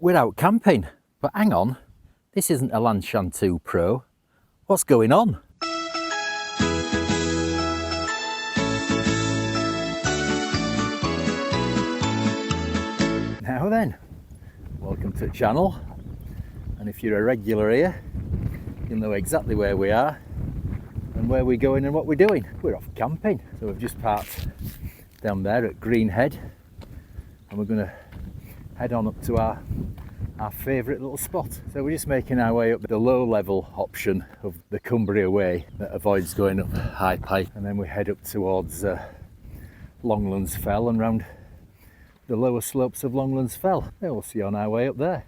we're out camping, but hang on, this isn't a Lanshan 2 Pro. What's going on? Now then, welcome to the channel, and if you're a regular here, you'll know exactly where we are and where we're going and what we're doing. We're off camping, so we've just parked down there at Greenhead, and we're going to head on up to our favourite little spot. So we're just making our way up the low level option of the Cumbria Wa that avoids going up High Pike, and then we head up towards Longlands Fell and round the lower slopes of Longlands Fell. Yeah, we'll see you on our way up there.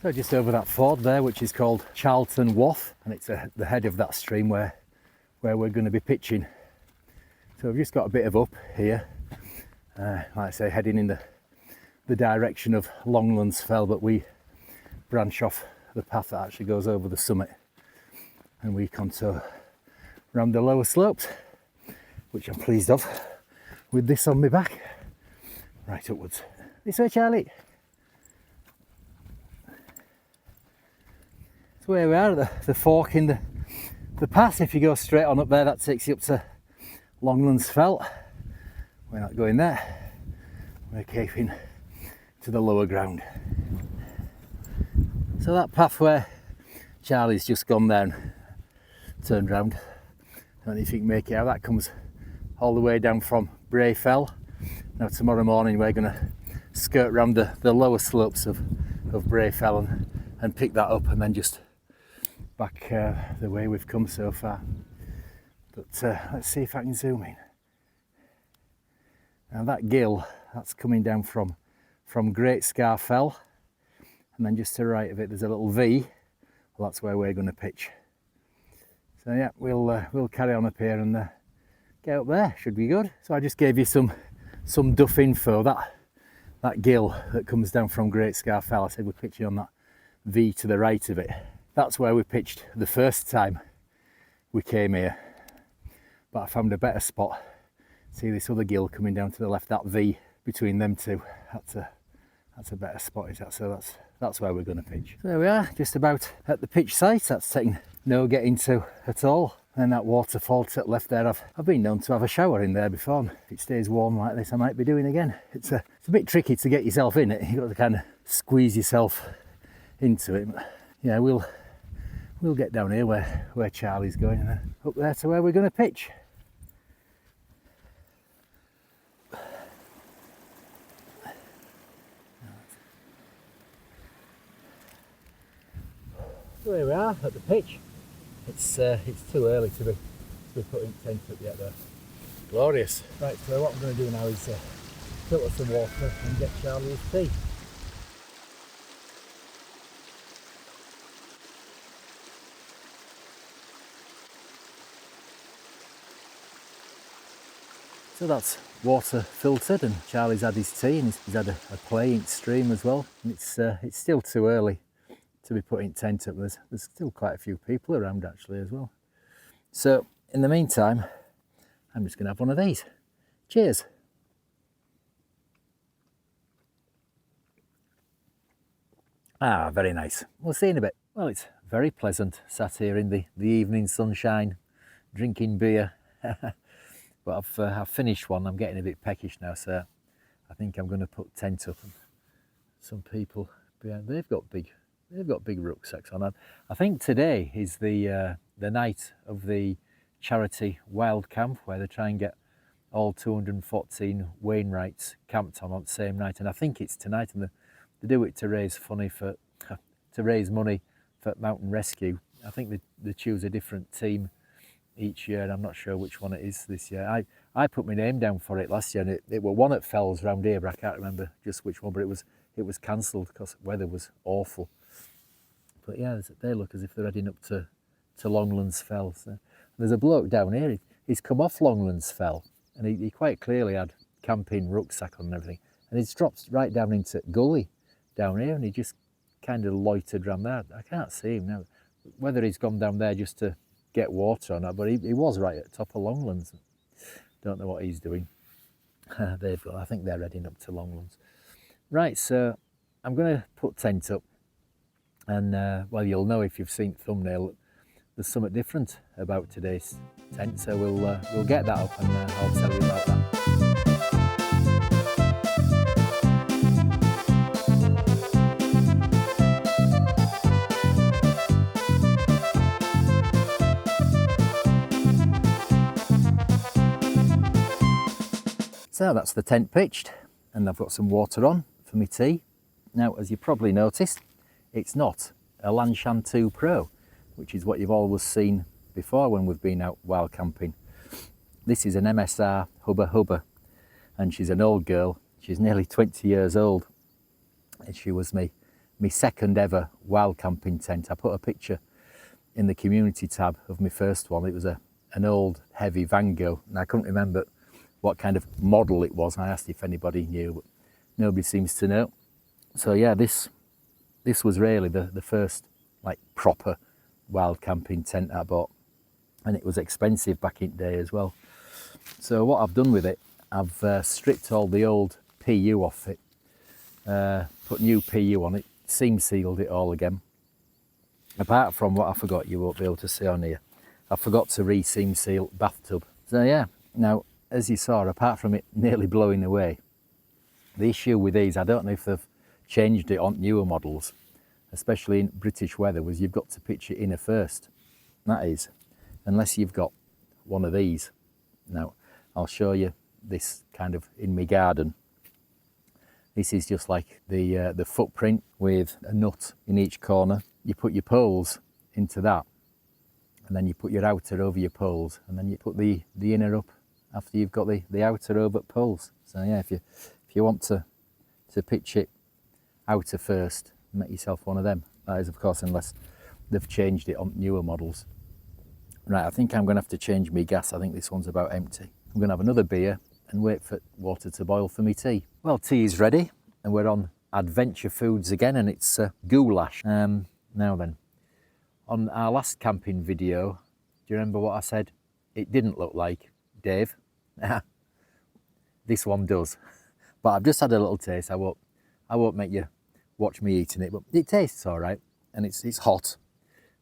So just over that ford there, which is called Charlton Wharf, and it's the head of that stream where we're going to be pitching. So we've just got a bit of up here, like I say, heading in the direction of Longlands Fell, but we branch off the path that actually goes over the summit, and we contour around the lower slopes, which I'm pleased of, with this on my back, right upwards. This way, Charlie. So where we are at the fork in the path. If you go straight on up there, that takes you up to Longlands Fell. We're not going there, we're keeping to the lower ground. So that path where Charlie's just gone down, turned round, I don't know if you can make it out, that comes all the way down from Brae Fell. Now tomorrow morning we're going to skirt round the lower slopes of Brae Fell and pick that up, and then just back the way we've come so far. But let's see if I can zoom in. Now that gill, that's coming down from Great Scar Fell, and then just to the right of it there's a little V. Well, that's where we're going to pitch. So yeah, we'll carry on up here and get up there. Should be good. So I just gave you some duff info. That gill that comes down from Great Scar Fell, I said we're pitching on that V to the right of it. That's where we pitched the first time we came here, but I found a better spot. See this other gill coming down to the left, that V between them two, that's a better spot, is that? So that's where we're going to pitch. So there we are, just about at the pitch site. That's taking no getting to at all. And that waterfall to the left there, I've been known to have a shower in there before, and if it stays warm like this I might be doing again. It's a bit tricky to get yourself in it, you've got to kind of squeeze yourself into it. But yeah, we'll get down here where Charlie's going, and then up there to where we're going to pitch. So here we are at the pitch. It's too early to be putting tent up yet though. Glorious. Right, so what I'm going to do now is fill up some water and get Charlie his tea. So that's water filtered, and Charlie's had his tea, and he's had a play in stream as well. And it's still too early to be putting tent up. There's still quite a few people around actually as well. So in the meantime, I'm just going to have one of these. Cheers. Ah, very nice. We'll see in a bit. Well, it's very pleasant sat here in the evening sunshine, drinking beer. But I've finished one. I'm getting a bit peckish now, so I think I'm going to put tent up. And some people behind, they've got big rucksacks on. I think today is the night of the charity wild camp, where they try and get all 214 Wainwrights camped on the same night, and I think it's tonight, and they do it to raise money for mountain rescue. I think they choose a different team each year, and I'm not sure which one it is this year. I put my name down for it last year, and it were one at Fells round here, but I can't remember just which one, but it was cancelled because the weather was awful. But yeah, they look as if they're heading up to Longlands Fell. So there's a bloke down here, he's come off Longlands Fell, and he quite clearly had camping rucksack on and everything, and he's dropped right down into gully down here, and he just kind of loitered around there. I can't see him now, whether he's gone down there just to get water or not, but he was right at the top of Longlands. Don't know what he's doing. I think they're heading up to Longlands. Right, so I'm going to put tent up, and well, you'll know if you've seen the thumbnail, there's something different about today's tent, so we'll get that up, and I'll tell you about that. So that's the tent pitched, and I've got some water on for my tea. Now, as you probably noticed, it's not a Longlands 2 Pro, which is what you've always seen before when we've been out wild camping. This is an MSR Hubba Hubba, and she's an old girl. She's nearly 20 years old, and she was my second ever wild camping tent. I put a picture in the community tab of my first one. It was an old heavy Van Gogh, and I couldn't remember what kind of model it was. I asked if anybody knew, but nobody seems to know. So yeah, this was really the first like proper wild camping tent I bought, and it was expensive back in the day as well. So what I've done with it, I've stripped all the old PU off it, put new PU on it, seam sealed it all again. Apart from what I forgot, you won't be able to see on here, I forgot to re-seam seal bathtub. So yeah, now as you saw, apart from it nearly blowing away, the issue with these, I don't know if they've changed it on newer models, especially in British weather, was you've got to pitch it inner first. That is, unless you've got one of these. Now, I'll show you this kind of in my garden. This is just like the footprint with a nut in each corner. You put your poles into that, and then you put your outer over your poles, and then you put the inner up after you've got the outer over poles. So yeah, if you want to pitch it outer first, make yourself one of them. That is, of course, unless they've changed it on newer models. Right, I think I'm going to have to change my gas. I think this one's about empty. I'm going to have another beer and wait for water to boil for me tea. Well, tea is ready, and we're on adventure foods again, and it's goulash. Now then, on our last camping video, do you remember what I said it didn't look like, Dave? This one does, but I've just had a little taste. I won't make you watch me eating it, but it tastes all right, and it's hot.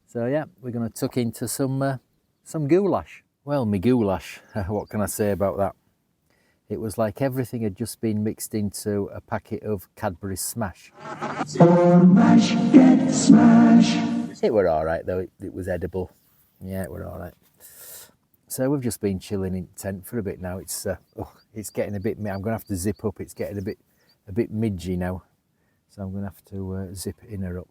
So yeah, we're going to tuck into some goulash. Well, my goulash, what can I say about that? It was like everything had just been mixed into a packet of Cadbury Smash. Mash, get smash. It were all right though. It was edible. Yeah, it were all right. So we've just been chilling in tent for a bit now. It's getting a bit. I'm going to have to zip up. It's getting a bit midgy now, so I'm going to have to zip inner up.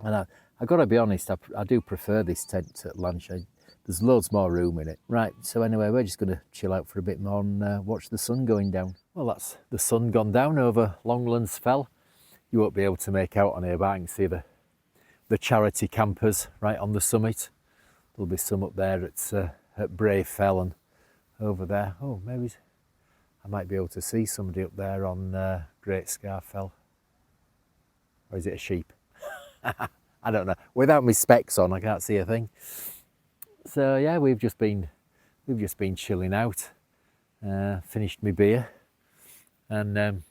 And I got to be honest, I do prefer this tent at lunch. There's loads more room in it. Right. So anyway, we're just going to chill out for a bit more and watch the sun going down. Well, that's the sun gone down over Longlands Fell. You won't be able to make out on here, but I can see the charity campers right on the summit. There'll be some up there at Brae Fell and over there. Oh, maybe I might be able to see somebody up there on Great Scar Fell. Or is it a sheep? I don't know. Without my specs on, I can't see a thing. So yeah, we've just been chilling out. Finished my beer, and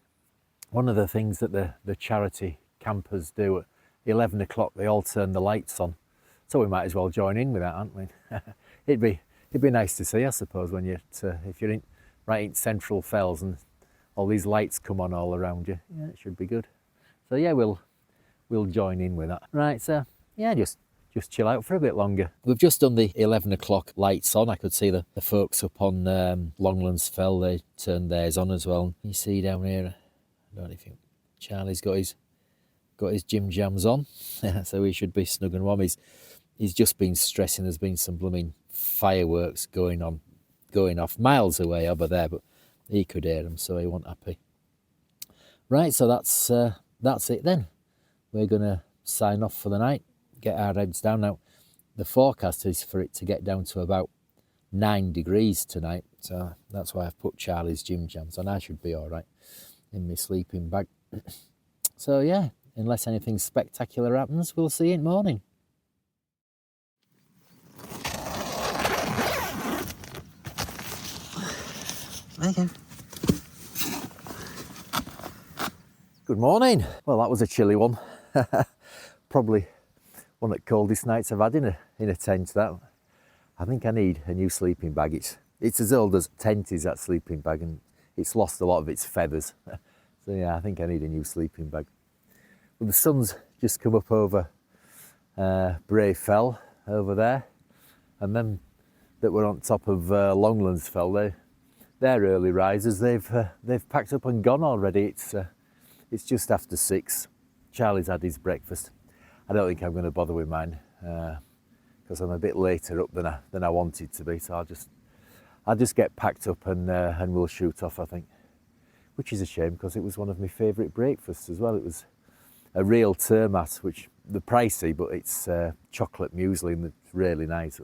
one of the things that the charity campers do at 11 o'clock, they all turn the lights on. So we might as well join in with that, aren't we? It'd be nice to see, I suppose, when if you're right in Central Fells and all these lights come on all around you. Yeah, it should be good. So yeah, we'll join in with that. Right, so yeah, just chill out for a bit longer. We've just done the 11 o'clock lights on. I could see the folks up on Longlands Fell, they turned theirs on as well. You see down here, I don't know if Charlie's got his gym jams on, so he should be snug and warm. He's just been stressing. There's been some blooming fireworks going off miles away over there, but he could hear them, so he wasn't happy. Right, so that's it then. We're gonna sign off for the night, get our heads down. Now, the forecast is for it to get down to about 9 degrees tonight, so that's why I've put Charlie's gym jams on. I should be all right in my sleeping bag. So yeah, unless anything spectacular happens, we'll see you in the morning. There you go. Good morning. Well, that was a chilly one. Probably one of the coldest nights I've had in a tent. That, I think I need a new sleeping bag. It's as old as tent is, that sleeping bag, and it's lost a lot of its feathers. So yeah, I think I need a new sleeping bag. Well, the sun's just come up over Brae Fell over there, and then that were on top of Longlands Fell. They're early risers. They've packed up and gone already. It's just after 6. Charlie's had his breakfast. I don't think I'm going to bother with mine because I'm a bit later up than I wanted to be. So I'll just get packed up and we'll shoot off, I think. Which is a shame because it was one of my favourite breakfasts as well. It was a real termat, which they're pricey, but it's chocolate muesli and it's really nice.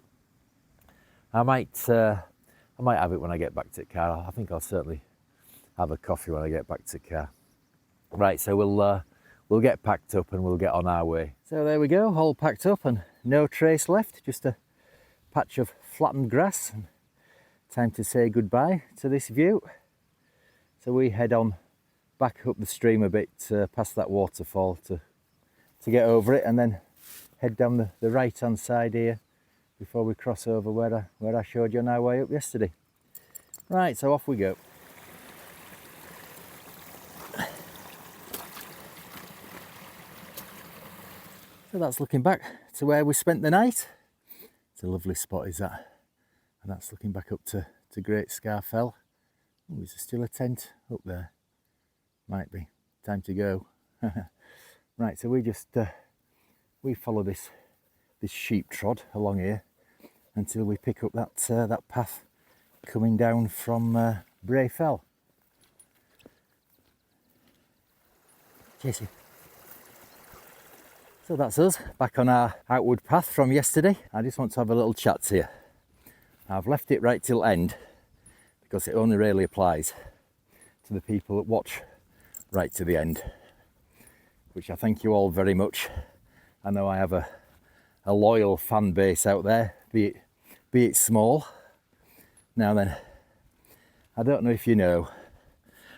I might have it when I get back to the car. I think I'll certainly have a coffee when I get back to the car. Right, so we'll get packed up and we'll get on our way. So there we go, all packed up and no trace left, just a patch of flattened grass. And time to say goodbye to this view. So we head on back up the stream a bit past that waterfall to get over it, and then head down the right hand side here before we cross over where I showed you on our way up yesterday. Right, so off we go. So that's looking back to where we spent the night. It's a lovely spot, is that? And that's looking back up to Great Scar Fell. Oh, is there still a tent up there? Might be. Time to go. Right, so we just we follow this sheep trod along here until we pick up that path coming down from Brae Fell. Jesse. So that's us back on our outward path from yesterday. I just want to have a little chat to you. I've left it right till end because it only really applies to the people that watch right to the end, which I thank you all very much. I know I have a loyal fan base out there, be it small. Now then, I don't know if you know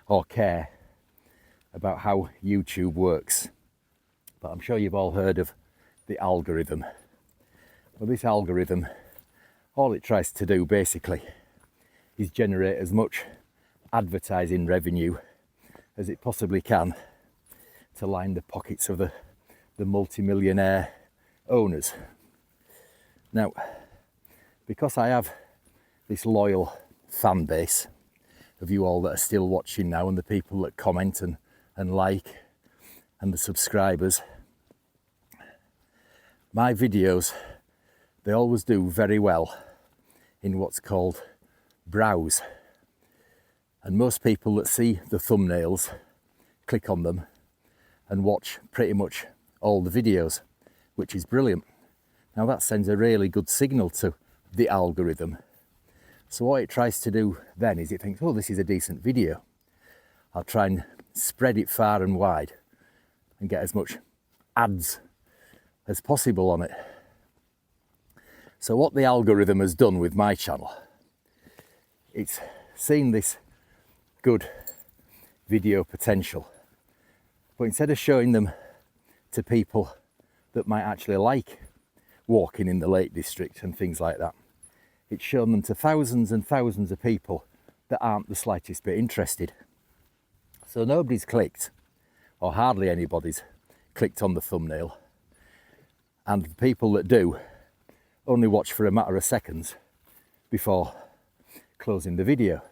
or care about how YouTube works, but I'm sure you've all heard of the algorithm. Well, this algorithm, all it tries to do basically is generate as much advertising revenue as it possibly can to line the pockets of the multi-millionaire owners. Now, because I have this loyal fan base of you all that are still watching now, and the people that comment and like, and the subscribers, my videos, they always do very well in what's called browse. And most people that see the thumbnails click on them and watch pretty much all the videos, which is brilliant. Now that sends a really good signal to the algorithm. So what it tries to do then is it thinks, oh, this is a decent video. I'll try and spread it far and wide and get as much ads as possible on it. So what the algorithm has done with my channel, it's seen this good video potential, but instead of showing them to people that might actually like walking in the Lake District and things like that, it's shown them to thousands and thousands of people that aren't the slightest bit interested. So nobody's clicked, or hardly anybody's clicked on the thumbnail, and the people that do only watch for a matter of seconds before closing the video.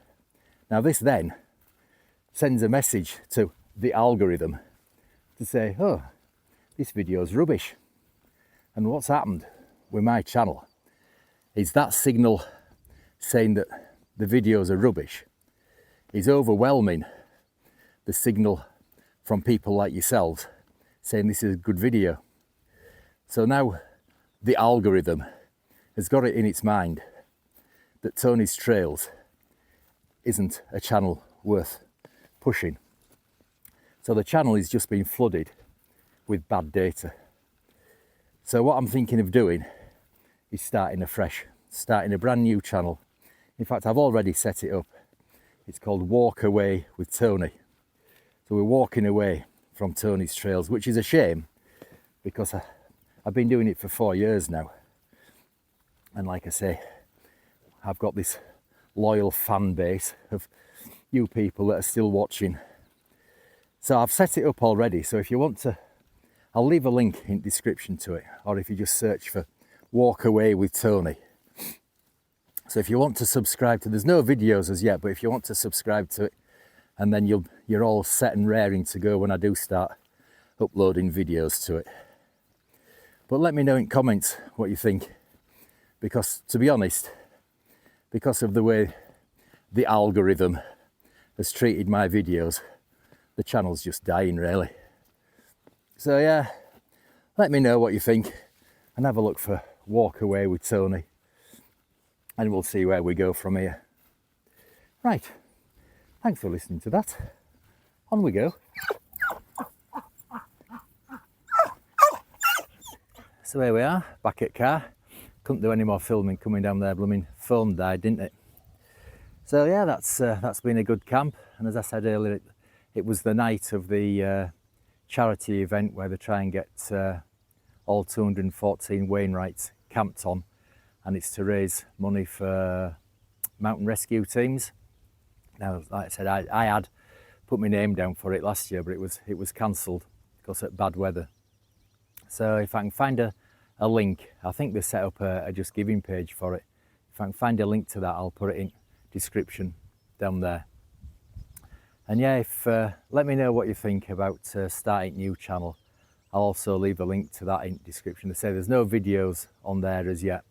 Now this then sends a message to the algorithm to say, oh, this video's rubbish. And what's happened with my channel is that signal saying that the videos are rubbish is overwhelming the signal from people like yourselves saying this is a good video. So now the algorithm has got it in its mind that Tony's Trails isn't a channel worth pushing. So the channel is just being flooded with bad data. So what I'm thinking of doing is starting afresh, starting a brand new channel. In fact, I've already set it up. It's called Walk Away with Tony. So we're walking away from Tony's Trails, which is a shame because I've been doing it for 4 years now. And like I say, I've got this loyal fan base of you people that are still watching. So I've set it up already. So if you want to, I'll leave a link in the description to it, or if you just search for Walk Away with Tony. So if you want to subscribe to, there's no videos as yet, but if you want to subscribe to it, and then you're all set and raring to go when I do start uploading videos to it. But let me know in comments what you think, because to be honest, because of the way the algorithm has treated my videos, the channel's just dying really. So yeah, let me know what you think and have a look for Walk Away with Tony, and we'll see where we go from here. Right, thanks for listening to that. On we go. So here we are, back at car. Couldn't do any more filming coming down there, blooming phone died, didn't it? So yeah, that's been a good camp, and as I said earlier, it was the night of the charity event where they try and get all 214 Wainwrights camped on, and it's to raise money for mountain rescue teams. Now, like I said, I had put my name down for it last year, but it was cancelled because of bad weather. So if I can find a link, I think they set up a Just Giving page for it. If I can find a link to that, I'll put it in description down there. And yeah, let me know what you think about starting a new channel. I'll also leave a link to that in description. They say there's no videos on there as yet,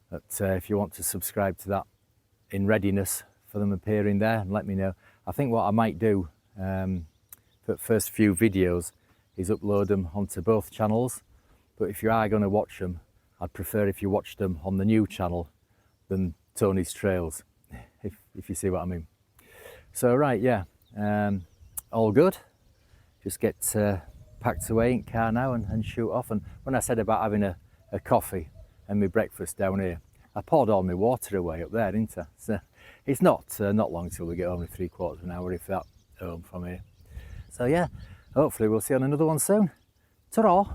but if you want to subscribe to that in readiness for them appearing there, and let me know. I think what I might do for the first few videos is upload them onto both channels, but if you are going to watch them, I'd prefer if you watched them on the new channel than Tony's Trails, if you see what I mean. So right, yeah, all good. Just get packed away in car now and shoot off. And when I said about having a coffee and my breakfast down here, I poured all my water away up there, didn't I? So it's not long till we get home, in 3/4 of an hour, if that, home from here. So yeah, hopefully we'll see you on another one soon. Ta-ra!